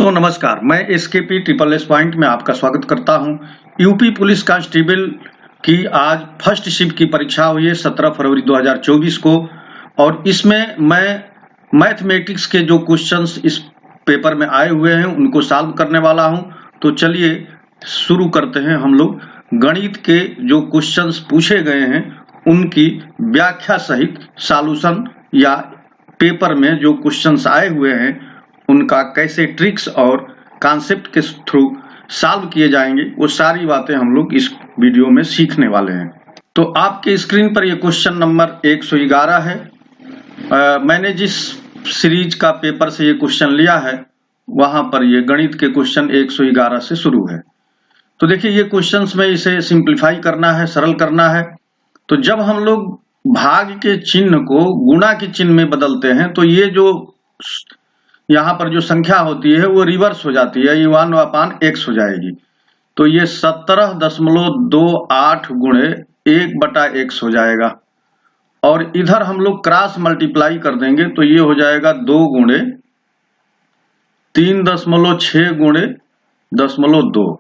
तो नमस्कार, मैं एसकेपी ट्रिपल एस पॉइंट में आपका स्वागत करता हूं। यूपी पुलिस कांस्टेबल की आज फर्स्ट शिफ्ट की परीक्षा हुई है 17 फरवरी 2024 को, और इसमें मैं मैथमेटिक्स के जो क्वेश्चंस इस पेपर में आए हुए हैं उनको सॉल्व करने वाला हूं। तो चलिए शुरू करते हैं। हम लोग गणित के जो क्वेश्चंस पूछे गए हैं उनकी व्याख्या सहित सॉल्यूशन, या पेपर में जो क्वेश्चंस आए हुए हैं उनका कैसे ट्रिक्स और कॉन्सेप्ट के थ्रू सॉल्व किए जाएंगे, वो सारी बातें हम लोग इस वीडियो में सीखने वाले हैं। तो आपके स्क्रीन पर ये क्वेश्चन नंबर 111 है। मैंने जिस सीरीज का पेपर से ये क्वेश्चन लिया है वहां पर ये गणित के क्वेश्चन 111 से शुरू है। तो देखिए, ये क्वेश्चंस में इसे सिंप्लीफाई करना है, सरल करना है। तो जब हम लोग भाग के चिन्ह को गुणा के चिन्ह में बदलते हैं तो ये जो यहाँ पर जो संख्या होती है वो रिवर्स हो जाती है, ये 1/x हो जाएगी। तो ये 17.28 गुणे 1/x हो जाएगा, और इधर हम लोग क्रॉस मल्टीप्लाई कर देंगे तो ये हो जाएगा 2 गुणे 3.6 गुणे 0.2।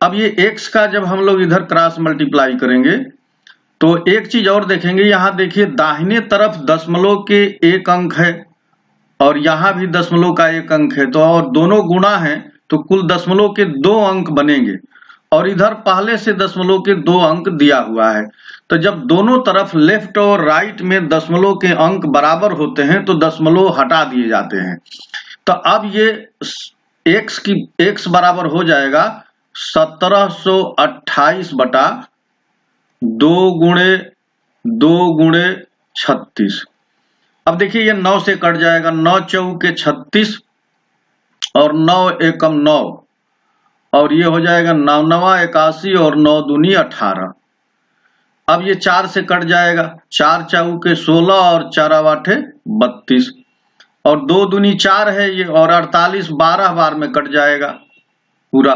अब ये x का जब हम लोग इधर क्रॉस मल्टीप्लाई करेंगे तो एक चीज और देखेंगे, यहां देखिए दाहिने तरफ दशमलव के 1 अंक है और यहां भी दशमलव का 1 अंक है, तो और दोनों गुणा है तो कुल दशमलव के 2 अंक बनेंगे, और इधर पहले से दशमलव के 2 अंक दिया हुआ है। तो जब दोनों तरफ लेफ्ट और राइट में दशमलव के अंक बराबर होते हैं तो दशमलव हटा दिए जाते हैं। तो अब ये x बराबर हो जाएगा 1728 बटा 2 गुणे 36। अब देखिए ये 9 से कट जाएगा, 9 चौके 36 और 9 एकम 9, और ये हो जाएगा 9 9 81 और 9 दूनी 18। अब ये 4 से कट जाएगा, 4 चौके 16 और 4 आठे 32, और 2 दूनी 4 है ये, और 48 12 बार में कट जाएगा पूरा।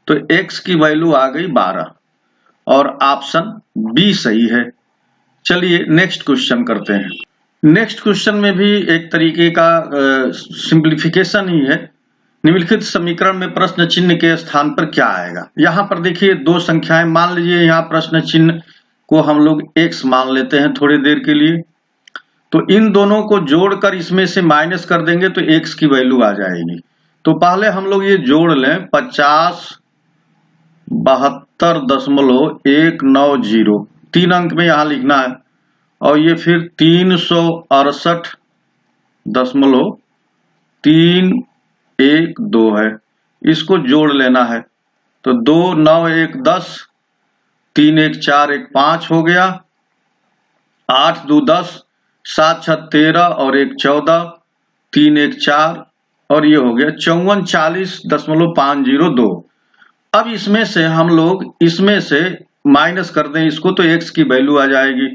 तो x की वैल्यू आ गई 12, और ऑप्शन बी सही है। चलिए नेक्स्ट क्वेश्चन करते हैं। नेक्स्ट क्वेश्चन में भी एक तरीके का सिंप्लीफिकेशन ही है। निम्नलिखित समीकरण में प्रश्न चिन्ह के स्थान पर क्या आएगा। यहाँ पर देखिए 2 संख्याएं, मान लीजिए यहाँ प्रश्न चिन्ह को हम लोग x मान लेते हैं थोड़ी देर के लिए। तो इन दोनों को जोड़कर इसमें से माइनस कर देंगे तो x की वैल्यू आ जाएगी। तो पहले हम लोग ये जोड़ लें, 50 72.190, 3 अंक में यहाँ लिखना है, और ये फिर 368.312 है, इसको जोड़ लेना है। तो 2 9 1 10, 3 1 4 1 5 हो गया, 8 2 10, 7 6 13 और 1 14, 3 1 4, और ये हो गया 54.502। अब इसमें से हम लोग इसमें से माइनस कर दें इसको तो x की वैल्यू आ जाएगी।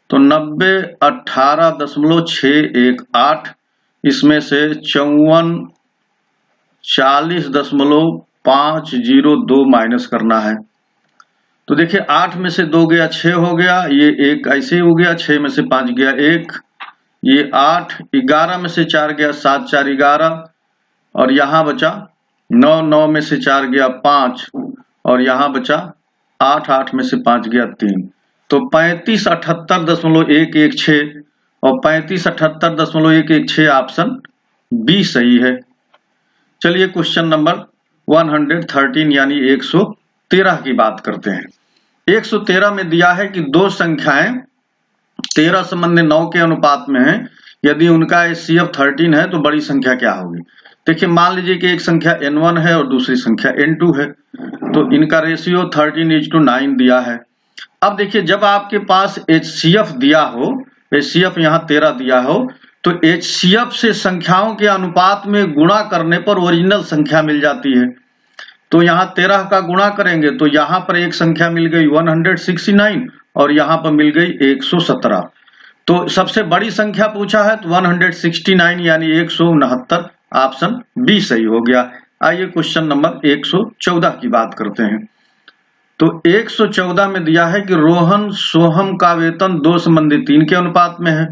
तो 90 18.618, इसमें से 54 40.502 माइनस करना है। तो देखिए 8 में से 2 गया 6 हो गया, ये 1 ऐसे ही हो गया, 6 में से 5 गया 1, ये 8, 11 में से 4 गया 7 4 11, और यहाँ बचा 9 9 में से 4 गया 5, और यहाँ बचा 8 8 में से 5 गया 3। तो 3578.116 और 3578.116 ऑप्शन बी सही है। चलिए क्वेश्चन नंबर 113 यानी 113 की बात करते हैं। 113 में दिया है कि 2 संख्याएं 13:9 के अनुपात में है, यदि उनका HCF 13 है तो बड़ी संख्या क्या होगी। देखिए मान लीजिए कि एक संख्या n1 है और दूसरी संख्या n2 है, तो इनका रेशियो 13:9 दिया है। अब देखिए जब आपके पास HCF दिया हो, HCF यहाँ 13 दिया हो, तो HCF से संख्याओं के अनुपात में गुणा करने पर ओरिजिनल संख्या मिल जाती है। तो यहाँ 13 का गुणा करेंगे तो यहाँ पर एक संख्या मिल गई 169 और यहाँ पर मिल गई 117। तो सबसे बड़ी संख्या पूछा है तो 169 यानी 169, ऑप्शन बी सही हो गया। आइए क्वेश्चन नंबर 114 की बात करते हैं। तो 114 में दिया है कि रोहन सोहम का वेतन 2:3 के अनुपात में है।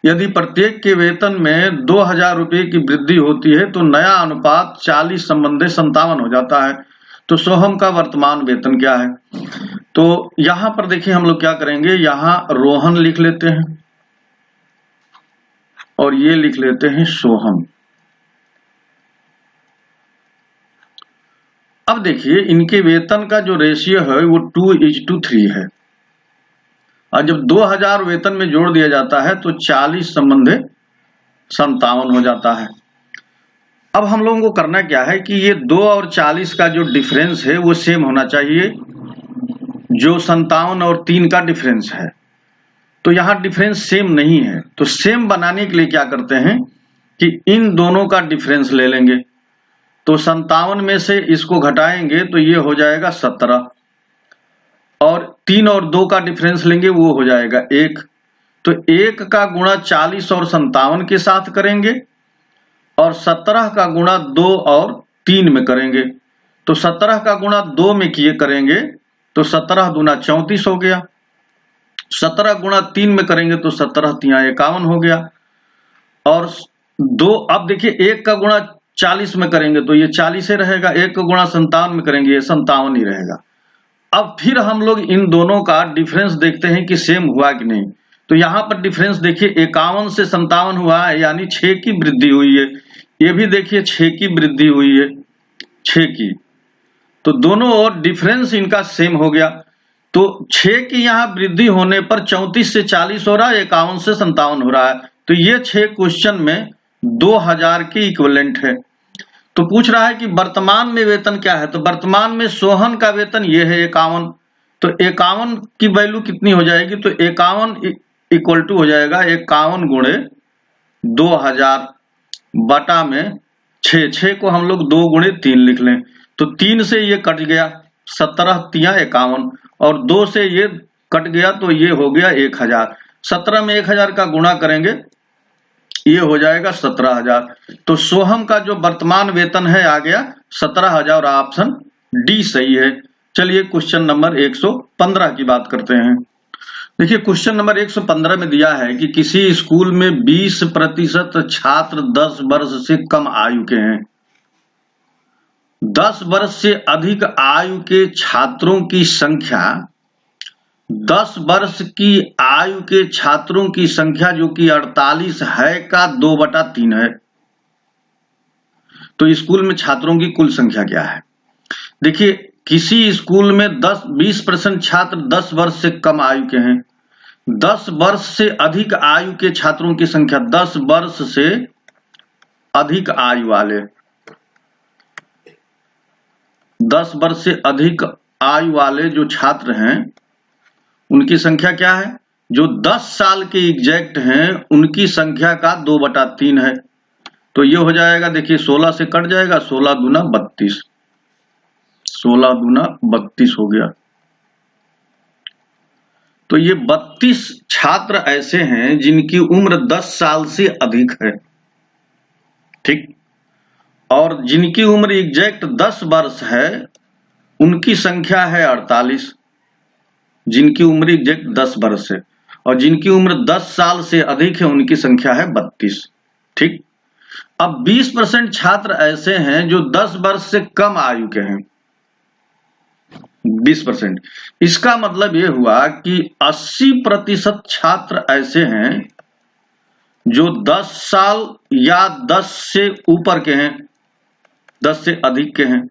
यदि प्रत्येक के वेतन में 2000 रुपये की वृद्धि होती है तो नया अनुपात 40 संबंधे 57 हो जाता है। तो सोहम का वर्तमान वेतन क्या है? तो यहां पर देखिए हम लोग क्या करेंगे, यहां रोहन लिख लेते हैं और ये लिख लेते हैं सोहम। अब देखिए इनके वेतन का जो रेशियो है वो 2:3 है, और जब 2000 वेतन में जोड़ दिया जाता है तो 40 संबंधे 57 हो जाता है। अब हम लोगों को करना क्या है कि ये 2 और 40 का जो डिफरेंस है वो सेम होना चाहिए, जो 57 और 3 का डिफरेंस है। तो यहां डिफरेंस सेम नहीं है, तो सेम बनाने के लिए क्या करते हैं कि इन दोनों का डिफरेंस ले लेंगे। तो 57 में से इसको घटाएंगे तो ये हो जाएगा 17, और 3 और 2 का डिफरेंस लेंगे वो हो जाएगा 1। तो 1 का गुणा 40 और 57 के साथ करेंगे और 17 का गुणा 2 और 3 में करेंगे। तो 17 का गुणा 2 में किए करेंगे तो 17 दूना 34 हो गया, 17 गुणा 3 में करेंगे तो 17 तिया 51 हो गया, और 2 अब देखिए 1 का गुणा 40 में करेंगे तो ये 40 ही रहेगा, 1 का गुणा 57 में करेंगे ये 57 ही रहेगा। अब फिर हम लोग इन दोनों का डिफरेंस देखते हैं कि सेम हुआ कि नहीं। तो यहां पर डिफरेंस देखिए 51 से 57 हुआ है, यानी 6 की वृद्धि हुई है। ये भी देखिए 6 की वृद्धि हुई है, 6 की। तो दोनों और डिफरेंस इनका सेम हो गया। तो 6 की यहां वृद्धि होने पर 34 से 40 हो रहा है, 51 से 57 हो रहा है। तो ये 6 क्वेश्चन में 2000 के इक्विवेलेंट है। तो पूछ रहा है कि वर्तमान में वेतन क्या है, तो वर्तमान में सोहन का वेतन ये है 51। तो 51 की वैल्यू कितनी हो जाएगी, तो 51 इक्वल टू हो जाएगा 51 गुणे 2000 बटा में 6। 6 को हम लोग 2 गुणे 3 लिख लें, तो 3 से ये कट गया, 17 तिया 51, और 2 से ये कट गया तो ये हो गया 1000। 17 में 1000 का गुणा करेंगे ये हो जाएगा 17000। तो सोहम का जो वर्तमान वेतन है आ गया 17000, ऑप्शन डी सही है। चलिए क्वेश्चन नंबर 115 की बात करते हैं। देखिए क्वेश्चन नंबर 115 में दिया है कि किसी स्कूल में 20% छात्र 10 वर्ष से कम आयु के हैं। 10 वर्ष से अधिक आयु के छात्रों की संख्या 10 वर्ष की आयु के छात्रों की संख्या जो कि 48 है का 2/3 है। तो स्कूल में छात्रों की कुल संख्या क्या है? देखिए किसी स्कूल में 20% छात्र 10 वर्ष से कम आयु के हैं। 10 वर्ष से अधिक आयु के छात्रों की संख्या, 10 वर्ष से अधिक आयु वाले, 10 वर्ष से अधिक आयु वाले जो छात्र हैं उनकी संख्या क्या है? जो 10 साल के एग्जैक्ट हैं उनकी संख्या का 2/3 है। तो ये हो जाएगा, देखिए 16 से कट जाएगा, 16 दूना 32, 16 दूना 32 हो गया। तो ये 32 छात्र ऐसे हैं जिनकी उम्र 10 साल से अधिक है, ठीक, और जिनकी उम्र एग्जैक्ट 10 वर्ष है उनकी संख्या है 48, जिनकी उम्र एग्जैक्ट 10 वर्ष है, और जिनकी उम्र 10 साल से अधिक है उनकी संख्या है 32, ठीक। अब 20% छात्र ऐसे हैं जो 10 वर्ष से कम आयु के हैं, 20%। इसका मतलब यह हुआ कि 80% छात्र ऐसे हैं जो 10 साल या 10 से ऊपर के हैं, 10 से अधिक के हैं।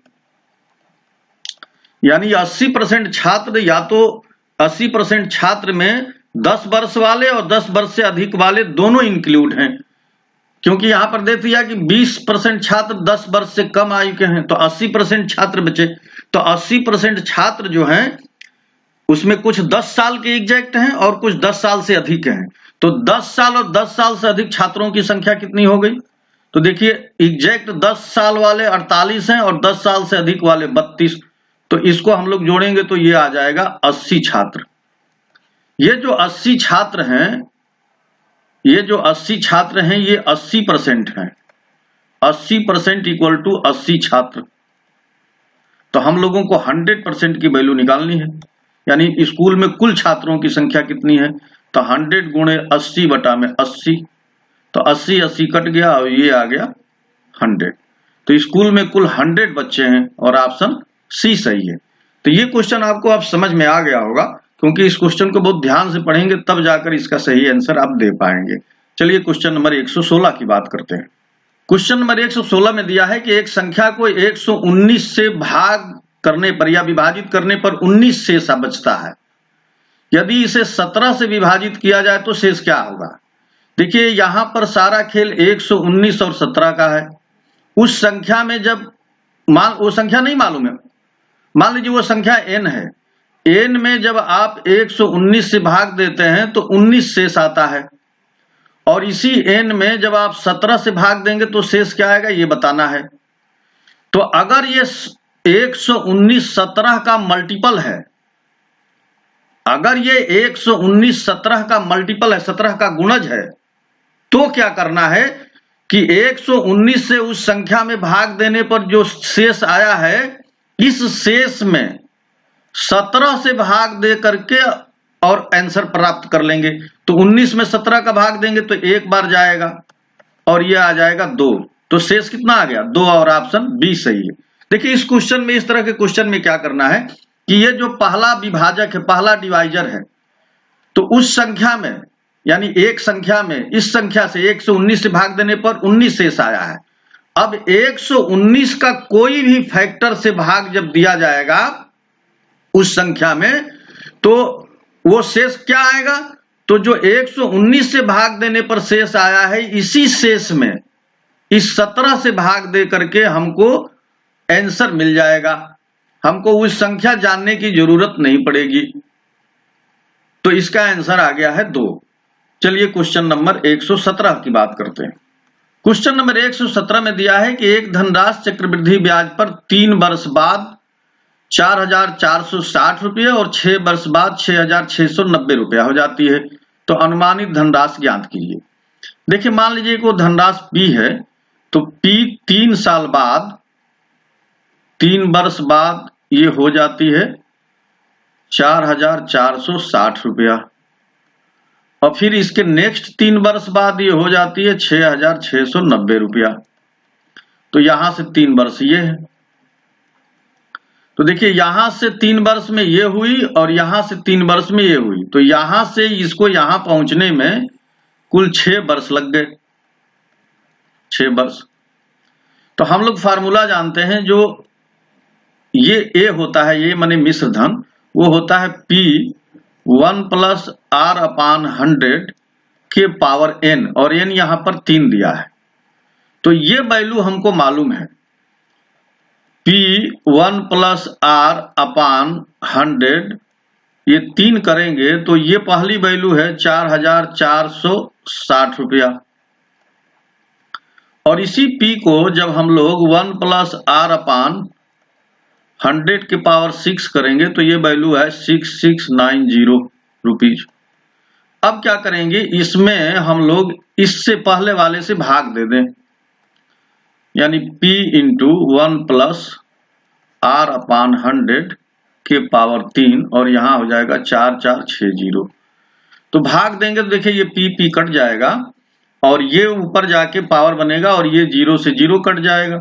यानी 80% छात्र, या तो 80% छात्र में 10 वर्ष वाले और 10 वर्ष से अधिक वाले दोनों इंक्लूड हैं, क्योंकि यहां पर दे दिया कि 20% छात्र 10 वर्ष से कम आयु के हैं, तो 80% छात्र बचे। तो 80% छात्र जो हैं उसमें कुछ 10 साल के एग्जैक्ट हैं और कुछ 10 साल से अधिक हैं। तो 10 साल और 10 साल से अधिक छात्रों की संख्या कितनी हो गई? तो देखिए एग्जैक्ट 10 साल वाले 48 हैं और 10 साल से अधिक वाले 32। तो इसको हम लोग जोड़ेंगे तो ये आ जाएगा 80 छात्र। ये जो 80 छात्र हैं, ये जो 80 छात्र हैं ये 80% हैं। 80% इक्वल टू 80 छात्र। तो हम लोगों को 100% की वैल्यू निकालनी है, यानी स्कूल में कुल छात्रों की संख्या कितनी है? तो 100 गुणे 80 बटा में 80, तो 80 80 कट गया और ये आ गया 100। तो स्कूल में कुल 100 बच्चे हैं और ऑप्शन सी सही है। तो ये क्वेश्चन आपको अब समझ में आ गया होगा, क्योंकि इस क्वेश्चन को बहुत ध्यान से पढ़ेंगे तब जाकर इसका सही आंसर आप दे पाएंगे। चलिए क्वेश्चन नंबर 116 की बात करते हैं। क्वेश्चन नंबर 116 में दिया है कि एक संख्या को 119 से भाग करने पर या विभाजित करने पर 19 शेष बचता है। यदि इसे 17 से विभाजित किया जाए तो शेष क्या होगा। देखिए यहां पर सारा खेल 119 और 17 का है। उस संख्या में जब वो संख्या नहीं मालूम है, मान लीजिए वो संख्या n है, n में जब आप 119 से भाग देते हैं तो 19 शेष आता है, और इसी n में जब आप 17 से भाग देंगे तो शेष क्या आएगा ये बताना है। तो अगर ये 119 17 का मल्टीपल है, अगर ये 119 17 का मल्टीपल है, 17 का गुणज है, तो क्या करना है कि 119 से उस संख्या में भाग देने पर जो शेष आया है, इस शेष में 17 से भाग दे करके और आंसर प्राप्त कर लेंगे। तो 19 में 17 का भाग देंगे तो एक बार जाएगा और ये आ जाएगा 2, तो शेष कितना आ गया 2, और ऑप्शन बी सही है। देखिए इस क्वेश्चन में, इस तरह के क्वेश्चन में क्या करना है कि ये जो पहला विभाजक है, पहला डिवाइजर है, तो उस संख्या में यानी एक संख्या में इस संख्या से 119 से भाग देने पर 19 शेष आया है। अब 119 का कोई भी फैक्टर से भाग जब दिया जाएगा उस संख्या में, तो वो शेष क्या आएगा, तो जो 119 से भाग देने पर शेष आया है, इसी शेष में इस 17 से भाग दे करके हमको आंसर मिल जाएगा। हमको उस संख्या जानने की जरूरत नहीं पड़ेगी। तो इसका आंसर आ गया है 2। चलिए क्वेश्चन नंबर 117 की बात करते हैं। क्वेश्चन नंबर 117 में दिया है कि एक धनराशि चक्रवृद्धि ब्याज पर 3 वर्ष बाद 4,460 रुपये और 6 वर्ष बाद 6,690 रुपया हो जाती है, तो अनुमानित धनराशि ज्ञात कीजिए। देखिए मान लीजिए को धनराशि P है, तो P 3 साल बाद, 3 वर्ष बाद ये हो जाती है 4,460 रुपया, और फिर इसके नेक्स्ट 3 वर्ष बाद ये हो जाती है 6,690 रुपया। तो यहां से 3 वर्ष ये है, तो देखिए यहां से 3 वर्ष में ये हुई और यहां से 3 वर्ष में ये हुई, तो यहां से इसको यहां पहुंचने में कुल 6 वर्ष लग गए, 6 वर्ष। तो हम लोग फार्मूला जानते हैं, जो ये A होता है, ये माने मिश्र धन, वो होता है P 1 + R/100 के पावर n, और n यहां पर 3 दिया है। तो ये वैल्यू हमको मालूम है, P 1 + R/100, ये 3 करेंगे तो ये पहली वैल्यू है 4,460 रुपया, और इसी P को जब हम लोग 1 + R/100 के पावर 6 करेंगे तो ये वैल्यू है 6690 रुपीज। अब क्या करेंगे, इसमें हम लोग इससे पहले वाले से भाग दे दें, यानी P × 1 + R/100 के पावर 3, और यहां हो जाएगा 4460। तो भाग देंगे तो देखिए ये P कट जाएगा और ये ऊपर जाके पावर बनेगा और ये 0 से 0 कट जाएगा।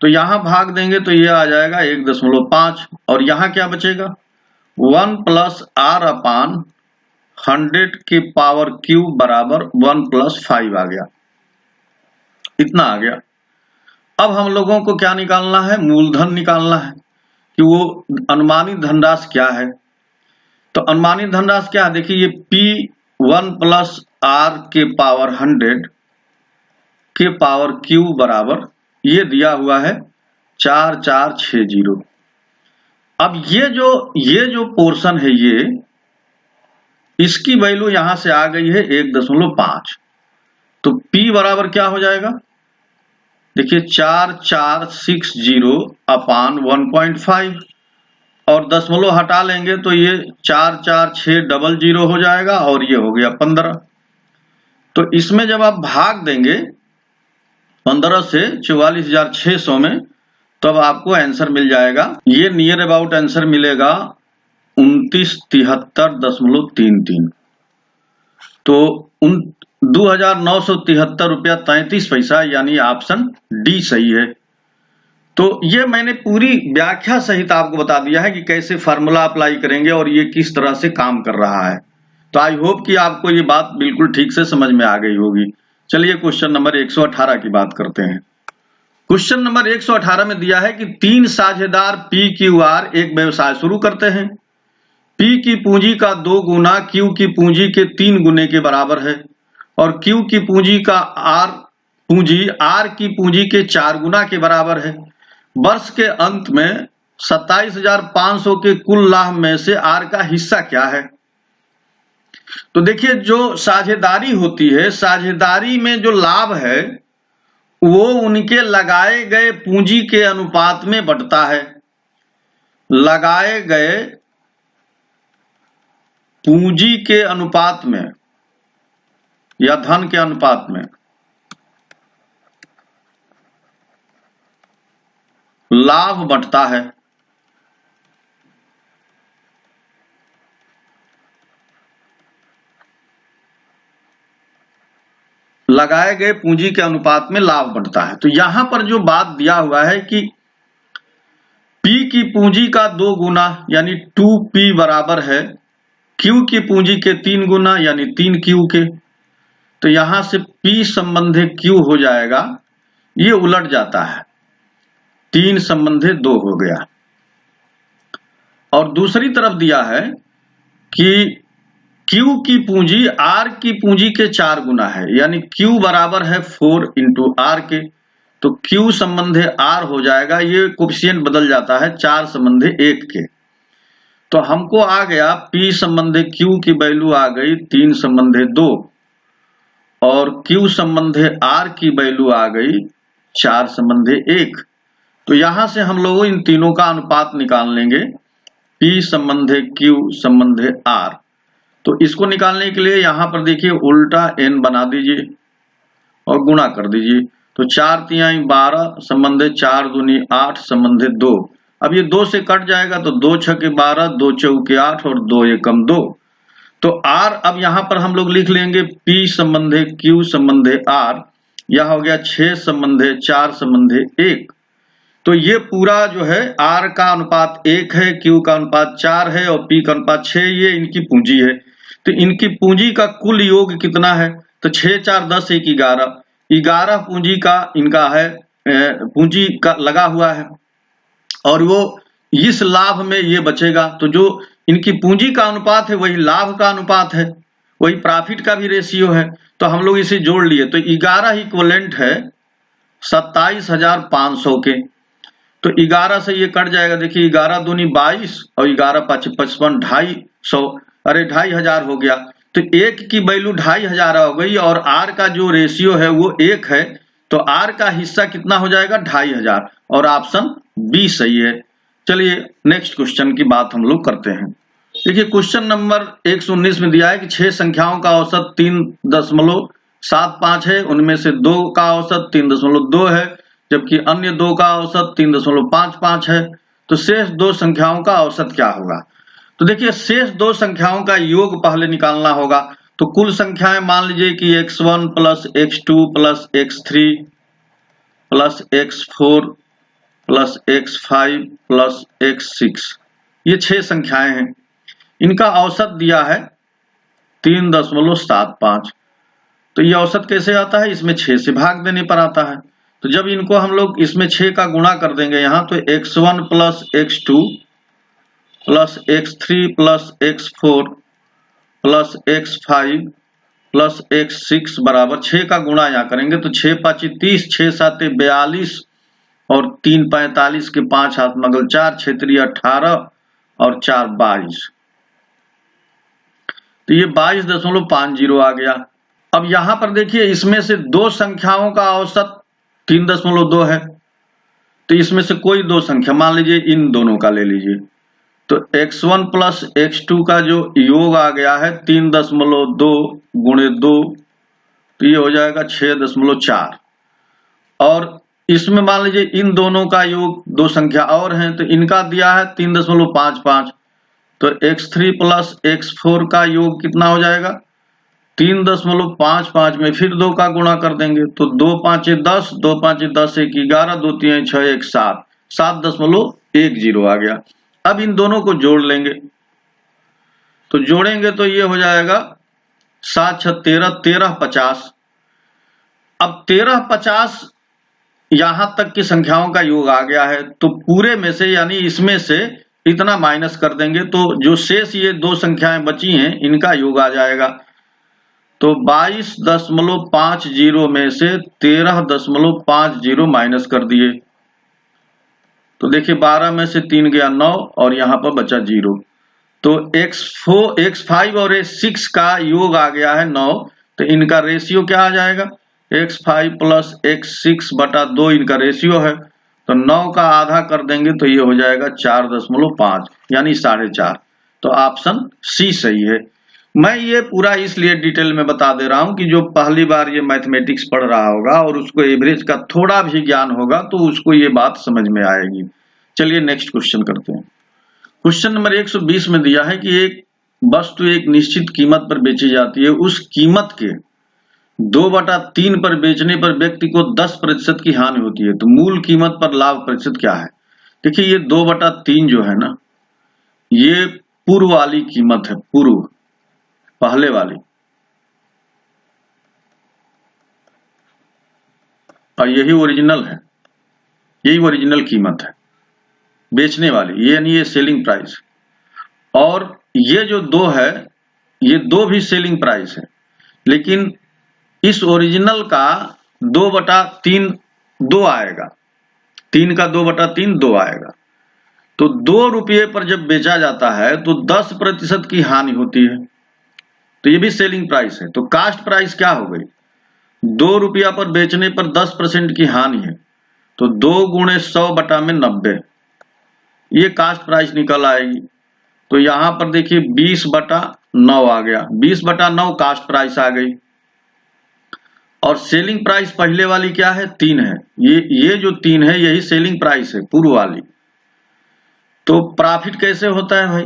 तो यहां भाग देंगे तो ये आ जाएगा 1.5, और यहां क्या बचेगा 1 + R/100 के पावर क्यूब बराबर 1 + 5 आ गया, इतना आ गया। अब हम लोगों को क्या निकालना है, मूलधन निकालना है कि वो अनुमानित धनराशि क्या है। तो अनुमानित धनराशि क्या है, देखिए ये P 1 + R के पावर 100 के पावर क्यूब बराबर ये दिया हुआ है 4460। अब ये जो पोर्शन है, ये इसकी वैल्यू यहां से आ गई है 1.5। तो P बराबर क्या हो जाएगा, देखिए 4460/1.5, और दशमलव हटा लेंगे तो ये 44600 हो जाएगा, और ये हो गया 15। तो इसमें जब आप भाग देंगे 15 से 44,600 में, तब आपको आंसर मिल जाएगा, ये नियर अबाउट आंसर मिलेगा 2973.33। तो उन 2,973.33 यानी ऑप्शन डी सही है। तो ये मैंने पूरी व्याख्या सहित आपको बता दिया है कि कैसे फार्मूला अप्लाई करेंगे और ये किस तरह से काम कर रहा है। तो आई होप कि आपको ये बात बिल्कुल ठीक से समझ में आ गई होगी। चलिए क्वेश्चन नंबर 118 की बात करते हैं। क्वेश्चन नंबर 118 में दिया है कि 3 साझेदार PQR एक व्यवसाय शुरू करते हैं। P की पूंजी का 2 गुना Q की पूंजी के 3 गुने के बराबर है और Q की पूंजी R की पूंजी के 4 गुना के बराबर है। वर्ष के अंत में 27,500 के कुल लाभ में से R का हिस्सा क्या है? तो देखिए, जो साझेदारी होती है, साझेदारी में जो लाभ है वो उनके लगाए गए पूंजी के अनुपात में बढ़ता है। लगाए गए पूंजी के अनुपात में या धन के अनुपात में लाभ बढ़ता है। लगाए गए पूंजी के अनुपात में लाभ बढ़ता है। तो यहां पर जो बात दिया हुआ है कि P की पूंजी का 2 गुना यानी 2P बराबर है Q की पूंजी के 3 गुना यानी 3Q के। तो यहां से P संबंधी Q हो जाएगा, ये उलट जाता है, 3 संबंधी 2 हो गया। और दूसरी तरफ दिया है कि Q की पूंजी R की पूंजी के 4 गुना है यानी Q बराबर है 4 इंटू R के। तो Q संबंधी R हो जाएगा, ये कोफिशिएंट बदल जाता है, 4 संबंधी 1 के। तो हमको आ गया P संबंधी Q की वैल्यू आ गई 3 संबंधी 2 और Q संबंधी R की वैल्यू आ गई 4 संबंधी 1। तो यहां से हम लोग इन तीनों का अनुपात निकाल लेंगे, P संबंधी Q संबंधी R। तो इसको निकालने के लिए यहां पर देखिए उल्टा n बना दीजिए और गुणा कर दीजिए। तो 4 तिहाई 12 संबंधी 4 दूनी 8 संबंधी 2। अब ये 2 से कट जाएगा तो 2 छके 12, 2 चौके 8 और 2 एकम 2। तो R अब यहां पर हम लोग लिख लेंगे P संबंधी Q संबंधी R। यह हो गया 6 संबंधी 4 संबंधी 1। तो ये पूरा जो है R का अनुपात 1 है, Q का अनुपात 4 है और P का अनुपात 6, ये इनकी पूंजी है। तो इनकी पूंजी का कुल योग कितना है? तो 6 4 10 1 11, 11 पूंजी का इनका है, पूंजी का लगा हुआ है और वो इस लाभ में ये बचेगा। तो जो इनकी पूंजी का अनुपात है वही लाभ का अनुपात है, वही प्रॉफिट का भी रेशियो है। तो हम लोग इसे जोड़ लिए तो 11 इक्विवेलेंट है 27,500 के। तो 11 से ये कट जाएगा, देखिए 11 दूनी 22 और 11 5 55, 250, अरे 2,500 हो गया। तो 1 की वैल्यू 2,500 हो गई और R का जो रेशियो है वो 1 है। तो R का हिस्सा कितना हो जाएगा? 2,500 और ऑप्शन बी सही है। चलिए नेक्स्ट क्वेश्चन की बात हम लोग करते हैं। देखिए क्वेश्चन नंबर 119 में दिया है कि 6 संख्याओं का औसत 3.75 है, उनमें से 2 का औसत 3.2 है जबकि अन्य 2 का औसत 3.55 है। तो शेष 2 संख्याओं का औसत क्या होगा? तो देखिए शेष 2 संख्याओं का योग पहले निकालना होगा। तो कुल संख्याएं मान लीजिए कि x1 plus x2 plus x3 plus x4 plus x5 plus x6, ये 6 संख्याएं हैं। इनका औसत दिया है 3.75। तो ये औसत कैसे आता है? इसमें 6 से भाग देने पर आता है। तो जब इनको हम लोग इसमें 6 का गुणा कर देंगे यहाँ, तो x1 plus x2 plus x3 plus x4 plus x5 plus x6 बराबर 6 का गुणा यहाँ करेंगे तो 6 5 30, 6 7 42 और 3 45 के 5 हाथ मगल 4, 6 3 18 और 4 22। तो ये 22.50 आ गया। अब यहां पर देखिए इसमें से 2 संख्याओं का औसत 3.2 है। तो इसमें से कोई 2 संख्या मान लीजिए इन दोनों का ले लीजिए। तो x1 प्लस x2 का जो योग आ गया है 3.2 गुणे 2, तो ये हो जाएगा 6.4। और इसमें मान लीजिए इन दोनों का योग 2 संख्या और हैं, तो इनका दिया है 3.55। तो x3 प्लस x4 का योग कितना हो जाएगा? 3.55 में फिर 2 का गुणा कर देंगे तो 2 5 10, 2 5 10 1 11, 2 3 6 1 7, 7.10 आ गया। अब इन दोनों को जोड़ लेंगे तो जोड़ेंगे तो ये हो जाएगा 7 6 13, 13 50। अब 13 50 यहां तक की संख्याओं का योग आ गया है तो पूरे में से यानी इसमें से इतना माइनस कर देंगे तो जो शेष ये दो संख्याएं बची हैं इनका योग आ जाएगा। तो 22.50 में से 13.50 माइनस कर दिए तो देखिए 12 में से 3 गया 9 और यहां पर बचा 0। तो x5 और x6 का योग आ गया है 9, तो इनका रेशियो क्या आ जाएगा, x5 प्लस x6 बटा 2 इनका रेशियो है। तो 9 का आधा कर देंगे तो ये हो जाएगा 4.5 यानी 4.5। तो ऑप्शन सी सही है। मैं ये पूरा इसलिए डिटेल में बता दे रहा हूं कि जो पहली बार ये मैथमेटिक्स पढ़ रहा होगा और उसको एवरेज का थोड़ा भी ज्ञान होगा तो उसको ये बात समझ में आएगी। चलिए नेक्स्ट क्वेश्चन करते हैं। क्वेश्चन नंबर 120 में दिया है कि एक वस्तु एक निश्चित कीमत पर बेची जाती है, उस कीमत के 2/3 पर बेचने पर व्यक्ति को 10% की हानि होती है, तो मूल कीमत पर लाभ प्रतिशत क्या है। देखिए ये 2/3 जो है ना, ये पूर्व वाली कीमत है, पूर्व पहले वाली, और यही ओरिजिनल है, यही ओरिजिनल कीमत है बेचने वाली, ये यानी ये सेलिंग प्राइस। और ये जो 2 है, ये 2 भी सेलिंग प्राइस है, लेकिन इस ओरिजिनल का 2/3 2 आएगा, 3 का 2/3 2 आएगा। तो 2 रुपये पर जब बेचा जाता है तो 10% की हानि होती है, तो ये भी सेलिंग प्राइस है। तो कास्ट प्राइस क्या हो गई, 2 रुपया पर बेचने पर 10% की हानि है, तो 2 × 100/90 ये कास्ट प्राइस निकल आएगी। तो यहां पर देखिए 20/9 आ गया, 20/9 कास्ट प्राइस आ गई। और सेलिंग प्राइस पहले वाली क्या है, 3 है, ये जो 3 है यही सेलिंग प्राइस है पूर्व वाली। तो प्रॉफिट कैसे होता है भाई,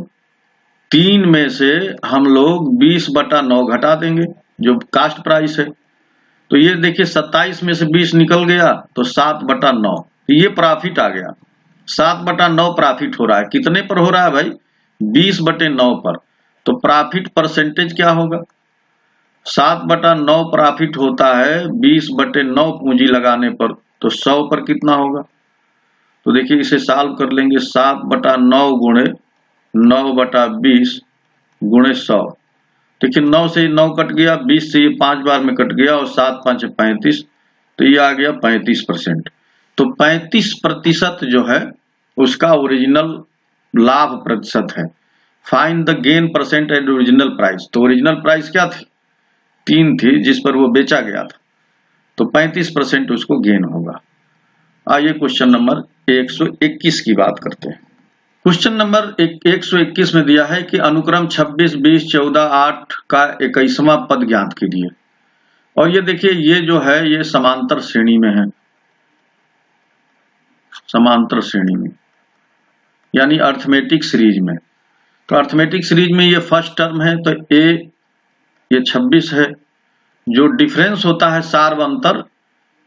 3 में से हम लोग 20/9 घटा देंगे जो कास्ट प्राइस है। तो ये देखिए 27 में से 20 निकल गया तो 7/9, ये प्रॉफिट आ गया। 7/9 प्रॉफिट हो रहा है, कितने पर हो रहा है भाई, 20/9 पर। तो प्रॉफिट परसेंटेज क्या होगा, 7/9 प्रॉफिट होता है 20/9 पूंजी लगाने पर, तो 100 पर कितना होगा। तो देखिए इसे सॉल्व कर लेंगे, 7/9 × 9/20 × 100। देखिए 9 से 9 कट गया, 20 से ये 5 बार में कट गया और 7 5 35, तो ये आ गया 35%। तो 35% जो है उसका ओरिजिनल लाभ प्रतिशत है। Find the gain percent at original price. तो ओरिजिनल प्राइस क्या थी, 3 थी जिस पर वो बेचा गया था, तो 35% उसको गेन होगा। आइए क्वेश्चन नंबर 121 की बात करते हैं। क्वेश्चन नंबर 121 में दिया है कि अनुक्रम 26 20 14 8 का 21वां पद ज्ञात कीजिए। और ये देखिए ये जो है ये समांतर श्रेणी में है, समांतर श्रेणी में यानी अर्थमेटिक सीरीज में। तो अर्थमेटिक सीरीज में ये फर्स्ट टर्म है, तो ये 26 है, जो डिफरेंस होता है सार्व अंतर,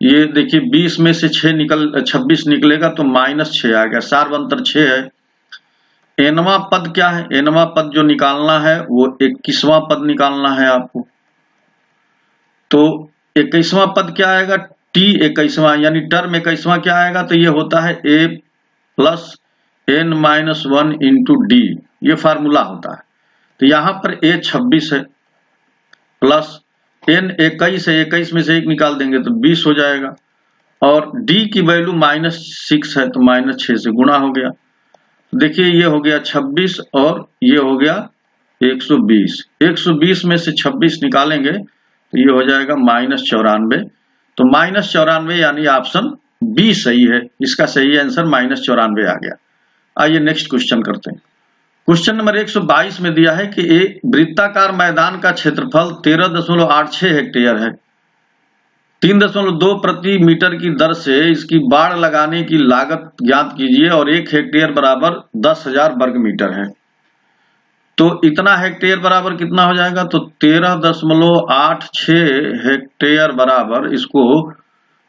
ये देखिए 20 में से 26 निकलेगा तो -6 आ गया, सार्व अंतर 6 है। एनवां पद क्या है, एनवां पद जो निकालना है वो 21वां पद निकालना है आपको। तो 21वां पद क्या आएगा, T21वां यानी टर्म 21वां क्या आएगा, तो ये होता है A + n-1 × D, ये फार्मूला होता है। तो यहां पर A 26 है प्लस n 21 है, 21 में से 1 निकाल देंगे तो 20 हो जाएगा, और D की वैल्यू -6 है तो -6 से गुणा हो गया। देखिए ये हो गया 26 और ये हो गया 120, 120 में से 26 निकालेंगे तो ये हो जाएगा -94। तो -94 यानी ऑप्शन बी सही है, इसका सही आंसर -94 आ गया। आइए नेक्स्ट क्वेश्चन करते हैं। क्वेश्चन नंबर 122 में दिया है कि एक वृत्ताकार मैदान का क्षेत्रफल 13.86 हेक्टेयर है, 3.2 प्रति मीटर की दर से इसकी बाड़ लगाने की लागत ज्ञात कीजिए और 1 हेक्टेयर बराबर 10,000 वर्ग मीटर है। तो इतना हेक्टेयर बराबर कितना हो जाएगा, तो 13.86 हेक्टेयर बराबर, इसको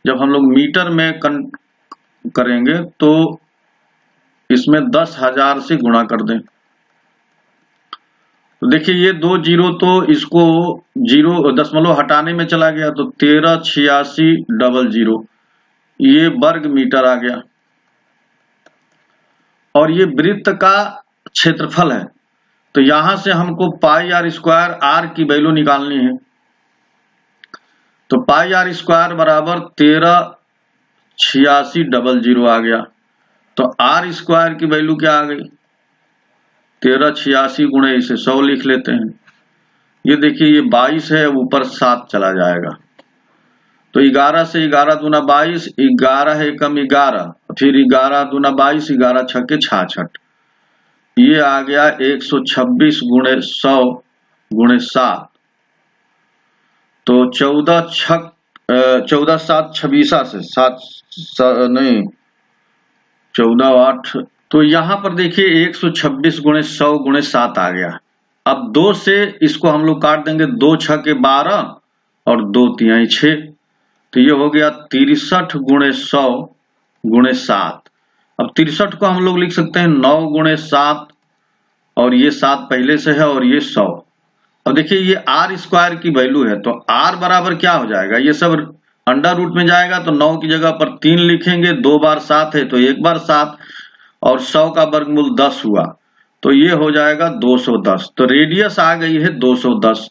जब हम लोग मीटर में करेंगे तो इसमें 10,000 से गुणा कर दें। तो देखिए ये 2 जीरो, तो इसको जीरो दशमलव हटाने में चला गया, तो 138600 ये वर्ग मीटर आ गया। और ये वृत्त का क्षेत्रफल है, तो यहां से हमको पाई आर स्क्वायर आर की वैल्यू निकालनी है। तो पाई आर स्क्वायर बराबर 138600 आ गया। तो आर स्क्वायर की वैल्यू क्या आ गई, 1386 गुणे इसे 100 लिख लेते हैं। ये देखिए ये 22 है, ऊपर 7 चला जाएगा, तो 11 से 11 दूना 22, 11 एकम 11, फिर 11 दूना 22, 11 छक्के 66, ये आ गया 126 गुणे 100 गुणे 7, तो 14 7 26 से 7 नहीं 14 8, तो यहां पर देखिए 126 गुणे 100 गुणे 7 आ गया। अब 2 से इसको हम लोग काट देंगे, 2 छक्के 12 और 2 तिहाई 6, तो ये हो गया 63 गुणे 100 गुणे 7। अब 63 को हम लोग लिख सकते हैं 9 गुणे 7, और ये 7 पहले से है, और ये 100। अब देखिए ये आर स्क्वायर की वैल्यू है, तो आर बराबर क्या हो जाएगा, ये सब अंडर रूट में जाएगा, तो 9 की जगह पर 3 लिखेंगे, 2 बार 7 है तो 1 बार 7, और 100 का वर्गमूल 10 हुआ, तो ये हो जाएगा 210। तो रेडियस आ गई है 210।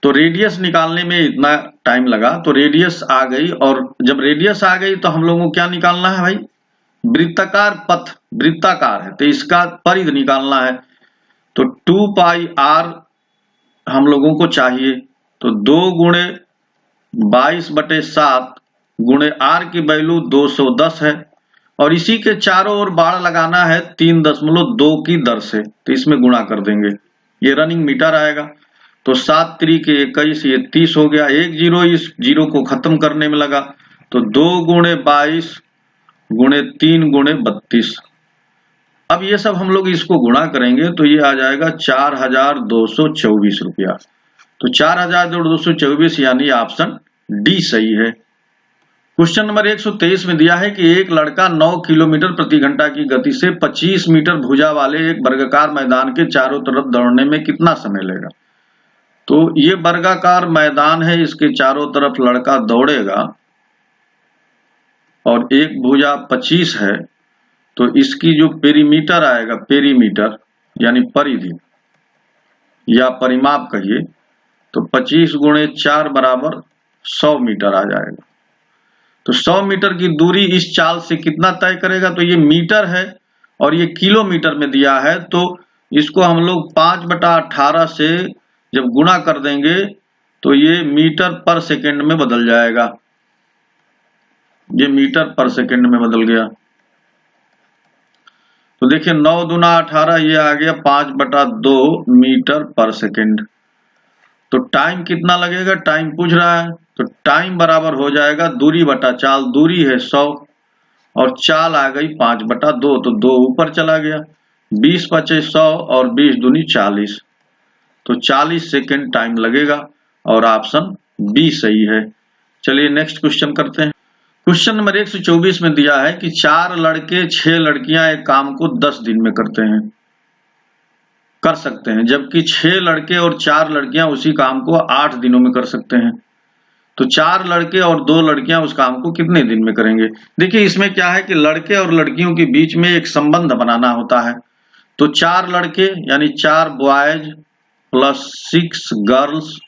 तो रेडियस निकालने में इतना टाइम लगा, तो रेडियस आ गई, और जब रेडियस आ गई तो हम लोगों को क्या निकालना है भाई, वृत्ताकार पथ, वृत्ताकार है तो इसका परिधि निकालना है। तो 2 पाई आर हम लोगों को चाहिए, तो 2 गुणे 22/7 गुणे आर की वैल्यू 210 है, और इसी के चारों ओर बाड़ लगाना है 3.2 की दर से, तो इसमें गुणा कर देंगे, ये रनिंग मीटर आएगा। तो 7 3 21, ये 30 हो गया, 1 जीरो इस जीरो को खत्म करने में लगा, तो 2 गुणे 22 गुणे 3 गुणे 32। अब ये सब हम लोग इसको गुणा करेंगे तो ये आ जाएगा 4224 रुपया। तो 4224 यानी ऑप्शन डी सही है। क्वेश्चन नंबर 123 में दिया है कि एक लड़का 9 किलोमीटर प्रति घंटा की गति से 25 मीटर भुजा वाले एक वर्गाकार मैदान के चारों तरफ दौड़ने में कितना समय लेगा। तो ये वर्गाकार मैदान है, इसके चारों तरफ लड़का दौड़ेगा, और एक भुजा 25 है, तो इसकी जो पेरीमीटर आएगा, पेरीमीटर यानी परिधि या परिमाप कहिए, तो 25 गुणे 4 बराबर 100 मीटर आ जाएगा। तो 100 मीटर की दूरी इस चाल से कितना तय करेगा, तो ये मीटर है और ये किलोमीटर में दिया है, तो इसको हम लोग 5/18 से जब गुणा कर देंगे तो ये मीटर पर सेकेंड में बदल जाएगा, ये मीटर पर सेकेंड में बदल गया। तो देखिए 9 दूना 18, ये आ गया 5/2 मीटर पर सेकेंड। तो टाइम कितना लगेगा, टाइम पूछ रहा है, तो टाइम बराबर हो जाएगा दूरी बटा चाल, दूरी है 100 और चाल आ गई 5/2, तो 2 ऊपर चला गया, 20 × 100 और 20 दूनी 40, तो 40 सेकेंड टाइम लगेगा, और ऑप्शन बी सही है। चलिए नेक्स्ट क्वेश्चन करते हैं। क्वेश्चन नंबर 124 में दिया है कि 4 लड़के 6 लड़कियां एक काम को 10 दिन में कर सकते हैं, जबकि 6 लड़के और 4 लड़कियां उसी काम को 8 दिनों में कर सकते हैं। तो 4 लड़के और 2 लड़कियां उस काम को कितने दिन में करेंगे। देखिए इसमें क्या है कि लड़के और लड़कियों के बीच में एक संबंध बनाना होता है। तो 4 लड़के यानी 4 बॉयज प्लस 6 गर्ल्स,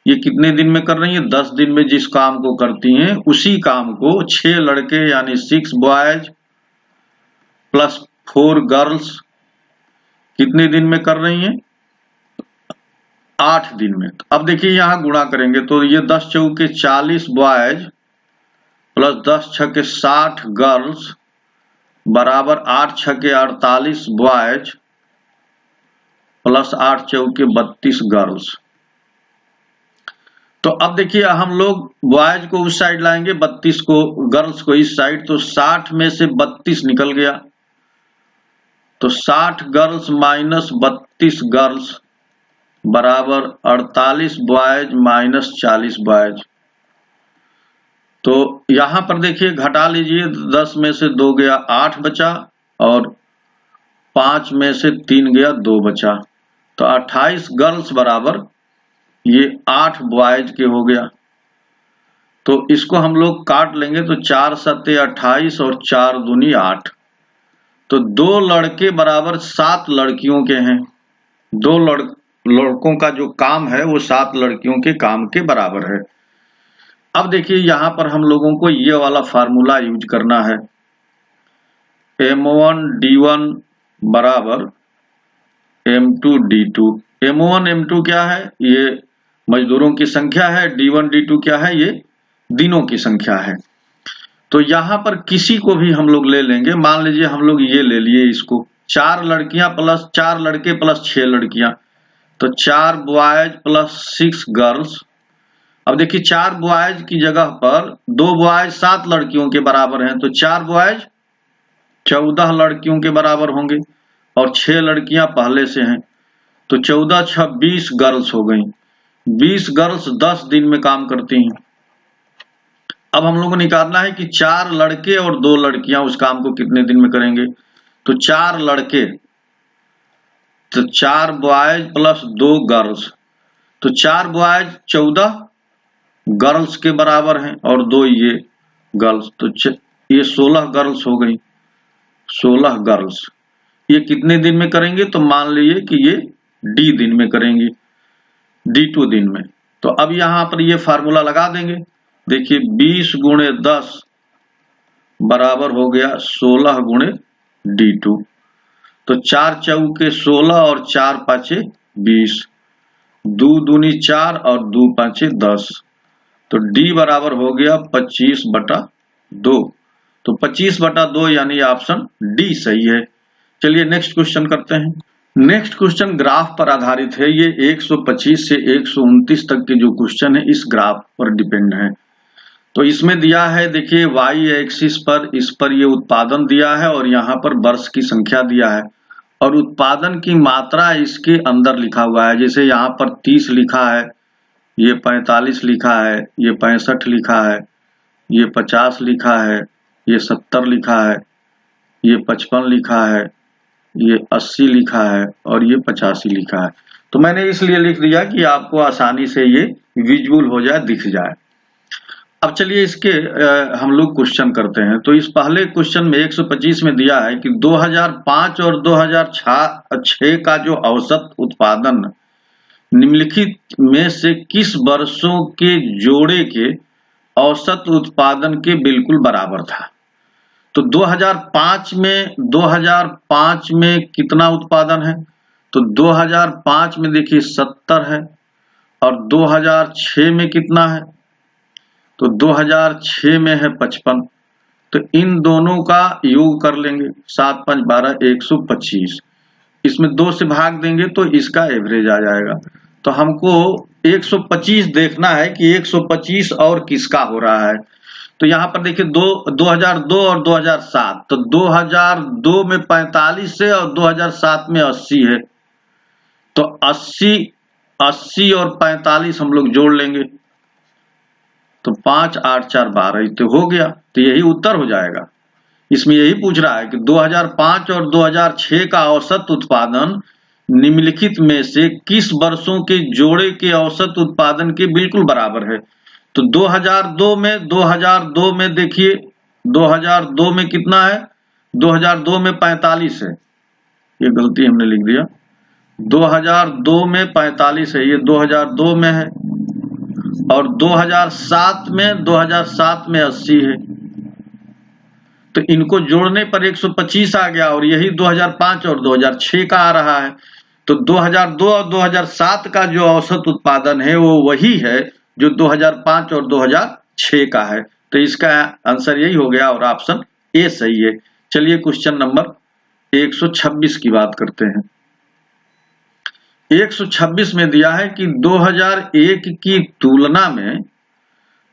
ये कितने दिन में कर रही है, 10 दिन में जिस काम को करती हैं उसी काम को 6 लड़के यानी 6 बॉयज प्लस 4 गर्ल्स कितने दिन में कर रही हैं, 8 दिन में। अब देखिए यहां गुणा करेंगे तो ये 10 चौके 40 बॉयज प्लस 10 छक्के 60 गर्ल्स बराबर 8 छक्के 48 बॉयज प्लस 8 चौके 32 गर्ल्स। तो अब देखिए हम लोग बॉयज को उस साइड लाएंगे, 32 को गर्ल्स को इस साइड, तो 60 में से 32 निकल गया, तो 60 गर्ल्स माइनस 32 गर्ल्स बराबर 48 बॉयज माइनस 40 बॉयज। तो यहां पर देखिए घटा लीजिए, 10 में से 2 गया 8 बचा और 5 में से 3 गया 2 बचा। तो 28 गर्ल्स बराबर ये 8 बॉयज के हो गया। तो इसको हम लोग काट लेंगे तो 4 सत्ते 28 और 4 दूनी 8। तो 2 लड़के बराबर 7 लड़कियों के हैं। 2 लड़कों का जो काम है वो 7 लड़कियों के काम के बराबर है। अब देखिए यहां पर हम लोगों को ये वाला फार्मूला यूज करना है, M1 D1 बराबर M2 D2। M1 M2 क्या है? ये मजदूरों की संख्या है। D1 D2 क्या है? ये दिनों की संख्या है। तो यहां पर किसी को भी हम लोग ले लेंगे। मान लीजिए हम लोग ये ले लिए इसको, 4 लड़कियां प्लस 4 लड़के प्लस 6 लड़कियां, तो 4 बॉयज प्लस 6 गर्ल्स। अब देखिए 4 बॉयज की जगह पर 2 बॉयज 7 लड़कियों के बराबर हैं, तो 4 बॉयज 14 लड़कियों के बराबर होंगे और 6 लड़कियां पहले से हैं, तो 14 6 20 गर्ल्स हो गई। 20 गर्ल्स 10 दिन में काम करती हैं। अब हम लोग को निकालना है कि 4 लड़के और 2 लड़कियां उस काम को कितने दिन में करेंगे। तो 4 लड़के, तो 4 बॉयज प्लस 2 गर्ल्स, तो 4 बॉयज 14 गर्ल्स के बराबर हैं और 2 ये गर्ल्स, तो ये 16 गर्ल्स हो गई। 16 गर्ल्स ये कितने दिन में करेंगे? तो मान लीजिए कि ये D दिन में करेंगी, D2 दिन में। तो अब यहां पर ये फार्मूला लगा देंगे। देखिए 20 गुणे 10 बराबर हो गया 16 गुणे D2। तो 4 चौके 16 और 4 पांचे 20, 2 दूनी 4 और 2 पांचे 10। तो D बराबर हो गया 25/2। तो 25/2 यानी ऑप्शन D सही है। चलिए नेक्स्ट क्वेश्चन करते हैं। नेक्स्ट क्वेश्चन ग्राफ पर आधारित है। ये 125 से 129 तक के जो क्वेश्चन है इस ग्राफ पर डिपेंड है। तो इसमें दिया है, देखिए y एक्सिस पर, इस पर ये उत्पादन दिया है और यहाँ पर वर्ष की संख्या दिया है और उत्पादन की मात्रा इसके अंदर लिखा हुआ है। जैसे यहाँ पर 30 लिखा है, ये 45 लिखा है, ये 65 लिखा है, ये 50 लिखा है, ये 70 लिखा है, ये 55 लिखा है, ये 80 लिखा है और ये 85 लिखा है। तो मैंने इसलिए लिख दिया कि आपको आसानी से ये विजुअल हो जाए, दिख जाए। अब चलिए इसके हम लोग क्वेश्चन करते हैं। तो इस पहले क्वेश्चन में 125 में दिया है कि 2005 और 2006 का जो औसत उत्पादन निम्नलिखित में से किस वर्षों के जोड़े के औसत उत्पादन के बिल्कुल बराबर था। तो 2005 में कितना उत्पादन है? तो 2005 में देखिए 70 है और 2006 में कितना है? तो 2006 में है 55। तो इन दोनों का योग कर लेंगे, 7 5 12 125। इसमें 2 से भाग देंगे तो इसका एवरेज आ जाएगा। तो हमको 125 देखना है कि 125 और किसका हो रहा है। तो यहाँ पर देखिए 2002 और 2007। तो 2002 में 45 है और 2007 में 80 है। तो 80 और 45 हम लोग जोड़ लेंगे तो 5 8 4 12 तो हो गया। तो यही उत्तर हो जाएगा। इसमें यही पूछ रहा है कि 2005 और 2006 का औसत उत्पादन निम्नलिखित में से किस वर्षों के जोड़े के औसत उत्पादन के बिल्कुल बराबर है। तो 2002 में देखिए 2002 में कितना है? 2002 में 45 है, ये गलती हमने लिख दिया। 2002 में 45 है, ये 2002 में है और 2007 में 80 है। तो इनको जोड़ने पर 125 आ गया और यही 2005 और 2006 का आ रहा है। तो 2002 और 2007 का जो औसत उत्पादन है वो वही है जो 2005 और 2006 का है। तो इसका आंसर यही हो गया और ऑप्शन ए सही है। चलिए क्वेश्चन नंबर 126 की बात करते हैं। 126 में दिया है कि 2001 की तुलना में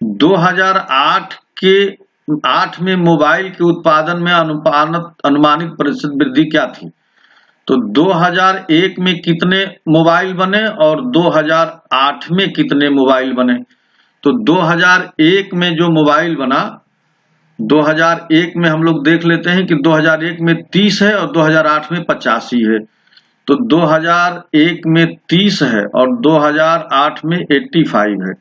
2008 में मोबाइल के उत्पादन में अनुमानित प्रतिशत वृद्धि क्या थी। तो 2001 में कितने मोबाइल बने और 2008 में कितने मोबाइल बने? तो 2001 में जो मोबाइल बना, 2001 में हम लोग देख लेते हैं कि 2001 में 30 है और 2008 में 85 है। तो 2001 में 30 है और 2008 में 85 है।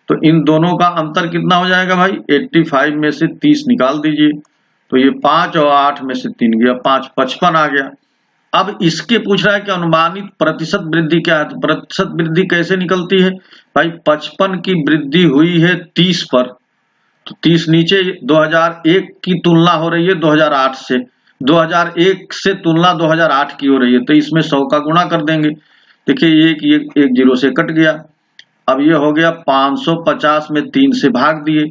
तो इन दोनों का अंतर कितना हो जाएगा भाई? 85 में से 30 निकाल दीजिए, तो ये 5 और 8 में से 3 गया 5, 55 आ गया। अब इसके पूछ रहा है कि अनुमानित प्रतिशत वृद्धि क्या है। तो प्रतिशत वृद्धि कैसे निकलती है भाई? 55 की वृद्धि हुई है 30 पर, तो 30 नीचे 2001 की तुलना हो रही है 2008 से, 2001 से तुलना 2008 की हो रही है, तो इसमें 100 का गुणा कर देंगे। देखिए ये एक जीरो से कट गया। अब ये हो गया 550 में 3 से भाग दिए,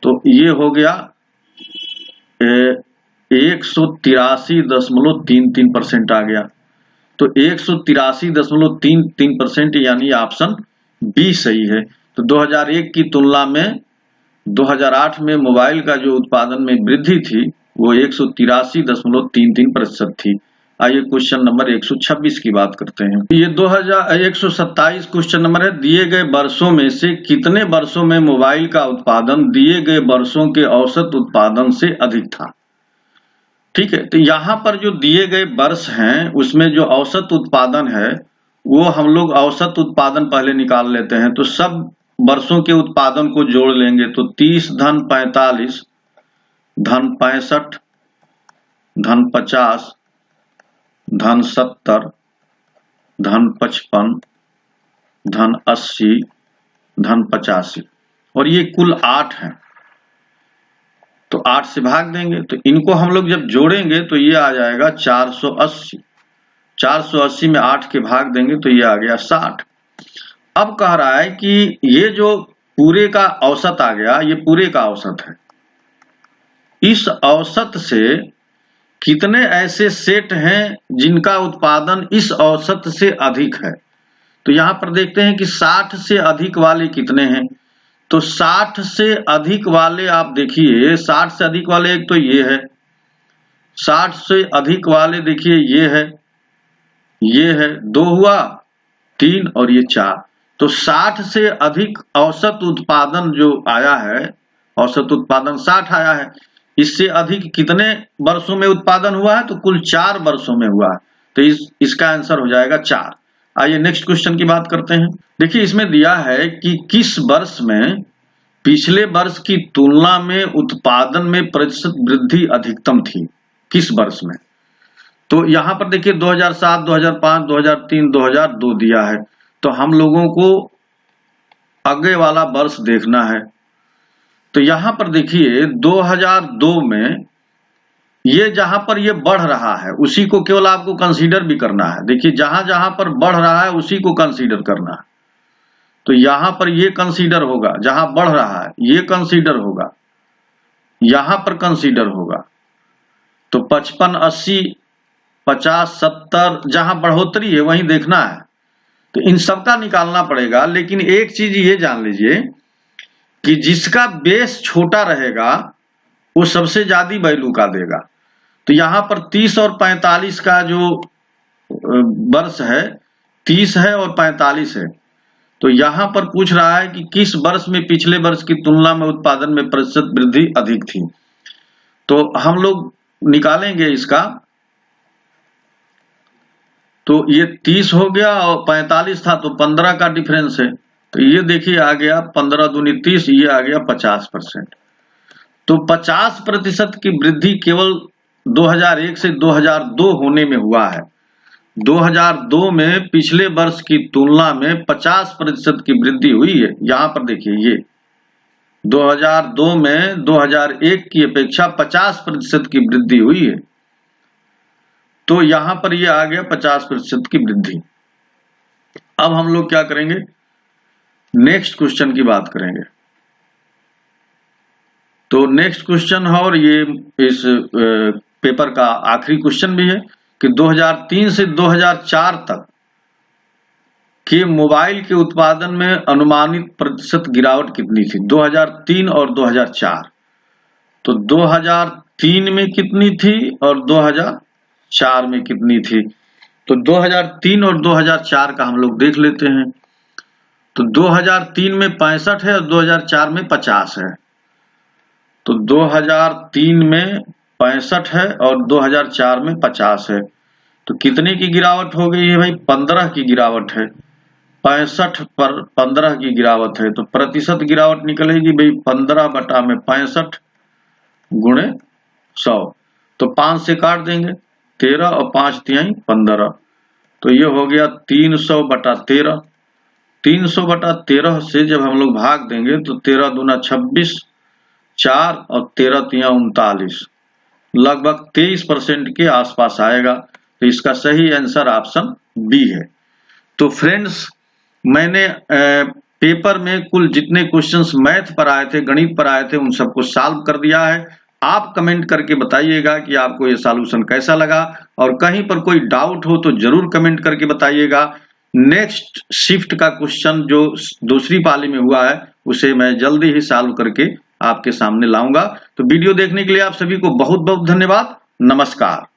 तो ये हो गया 183.33% आ गया। तो 183.33%, यानी ऑप्शन बी सही है। तो 2001 की तुलना में 2008 में मोबाइल का जो उत्पादन में वृद्धि थी वो 183.33% थी। आइए क्वेश्चन नंबर 126 की बात करते हैं। ये 2127 क्वेश्चन नंबर है। दिए गए वर्षों में से कितने वर्षों में मोबाइल का उत्पादन दिए गए वर्षों के औसत उत्पादन से अधिक था? ठीक है, तो यहाँ पर जो दिए गए वर्ष हैं उसमें जो औसत उत्पादन है वो हम लोग औसत उत्पादन पहले निकाल लेते हैं। तो सब वर्षों के उत्पादन को जोड़ लेंगे, तो 30 धन 45 धन 65 धन 50 धन 70 धन 55 धन 80 धन 85, और ये कुल 8 है। तो 8 से भाग देंगे, तो इनको हम लोग जब जोड़ेंगे तो ये आ जाएगा 480। 480 में 8 के भाग देंगे तो ये आ गया 60। अब कह रहा है कि ये जो पूरे का औसत आ गया, ये पूरे का औसत है। इस औसत से कितने ऐसे सेट हैं जिनका उत्पादन इस औसत से अधिक है? तो यहां पर देखते हैं कि 60 से अधिक वाले कितने हैं। तो 60 से अधिक वाले आप देखिए, 60 से अधिक वाले एक तो ये है, 60 से अधिक वाले देखिए ये है 2 हुआ, 3 और ये 4। तो 60 से अधिक औसत उत्पादन जो आया है, औसत उत्पादन 60 आया है। इससे अधिक कितने वर्षों में उत्पादन हुआ है? तो कुल 4 वर्षों में हुआ है। तो इसका आंसर हो जाएगा 4। आइए नेक्स्ट क्वेश्चन की बात करते हैं। देखिए इसमें दिया है कि किस वर्ष में पिछले वर्ष की तुलना में उत्पादन में प्रतिशत वृद्धि अधिकतम थी? किस वर्ष में? तो यहां पर देखिए 2007, 2005, 2003, 2002 दिया है। तो हम लोगों को आगे वाला वर्ष देखना है। तो यहां पर देखिए 2002 में ये जहां पर ये बढ़ रहा है उसी को केवल आपको कंसीडर भी करना है। देखिए जहां जहां पर बढ़ रहा है उसी को कंसीडर करना है। तो यहां पर ये कंसीडर होगा, जहां बढ़ रहा है ये कंसीडर होगा, यहां पर कंसीडर होगा। तो 55, 80, 50, 70 जहां बढ़ोतरी है वहीं देखना है। तो इन सबका निकालना पड़ेगा। लेकिन एक चीज ये जान लीजिए कि जिसका बेस छोटा रहेगा वो सबसे ज्यादा वैल्यू का देगा। तो यहां पर 30 और 45 का जो वर्ष है, 30 है और 45 है। तो यहां पर पूछ रहा है कि किस वर्ष में पिछले वर्ष की तुलना में उत्पादन में प्रतिशत वृद्धि अधिक थी। तो हम लोग निकालेंगे इसका। तो ये 30 हो गया और 45 था, तो 15 का डिफरेंस है। तो ये देखिए आ गया 15 दूनी 30, ये आ गया 50%। तो 50% की वृद्धि केवल 2001 से 2002 होने में हुआ है। 2002 में पिछले वर्ष की तुलना में 50% की वृद्धि हुई है। यहां पर देखिए ये 2002 में 2001 की अपेक्षा 50% की वृद्धि हुई है। तो यहां पर ये आ गया 50% की वृद्धि। अब हम लोग क्या करेंगे, नेक्स्ट क्वेश्चन की बात करेंगे। तो नेक्स्ट क्वेश्चन है, और ये इस पेपर का आखिरी क्वेश्चन भी है कि 2003 से 2004 तक के मोबाइल के उत्पादन में अनुमानित प्रतिशत गिरावट कितनी थी? 2003 और 2004। तो 2003 में कितनी थी और 2004 में कितनी थी। तो 2003 और 2004 का हम लोग देख लेते हैं। तो 2003 में 65 है और 2004 में 50 है। तो 2003 में 65 है और 2004 में 50 है। तो कितने की गिरावट हो गई है भाई? 15 की गिरावट है। 65 पर 15 की गिरावट है, तो प्रतिशत गिरावट निकलेगी भाई 15 बटा में 65 गुणे 100। तो 5 से काट देंगे 13 और 5 तिहाई 15। तो ये हो गया 300 बटा 13। 300 बटा 13 से जब हम लोग भाग देंगे तो 13 दूना 26, 4 और 13 तिया 39, लगभग 23% के आसपास आएगा। तो इसका सही आंसर ऑप्शन बी है। तो फ्रेंड्स, मैंने पेपर में कुल जितने क्वेश्चंस मैथ पर आए थे, गणित पर आए थे, उन सबको सॉल्व कर दिया है। आप कमेंट करके बताइएगा कि आपको ये सॉल्यूशन कैसा लगा, और कहीं पर कोई डाउट हो तो जरूर कमेंट करके बताइएगा। नेक्स्ट शिफ्ट का क्वेश्चन जो दूसरी पाली में हुआ है उसे मैं जल्दी ही सॉल्व करके आपके सामने लाऊंगा। तो वीडियो देखने के लिए आप सभी को बहुत बहुत धन्यवाद। नमस्कार।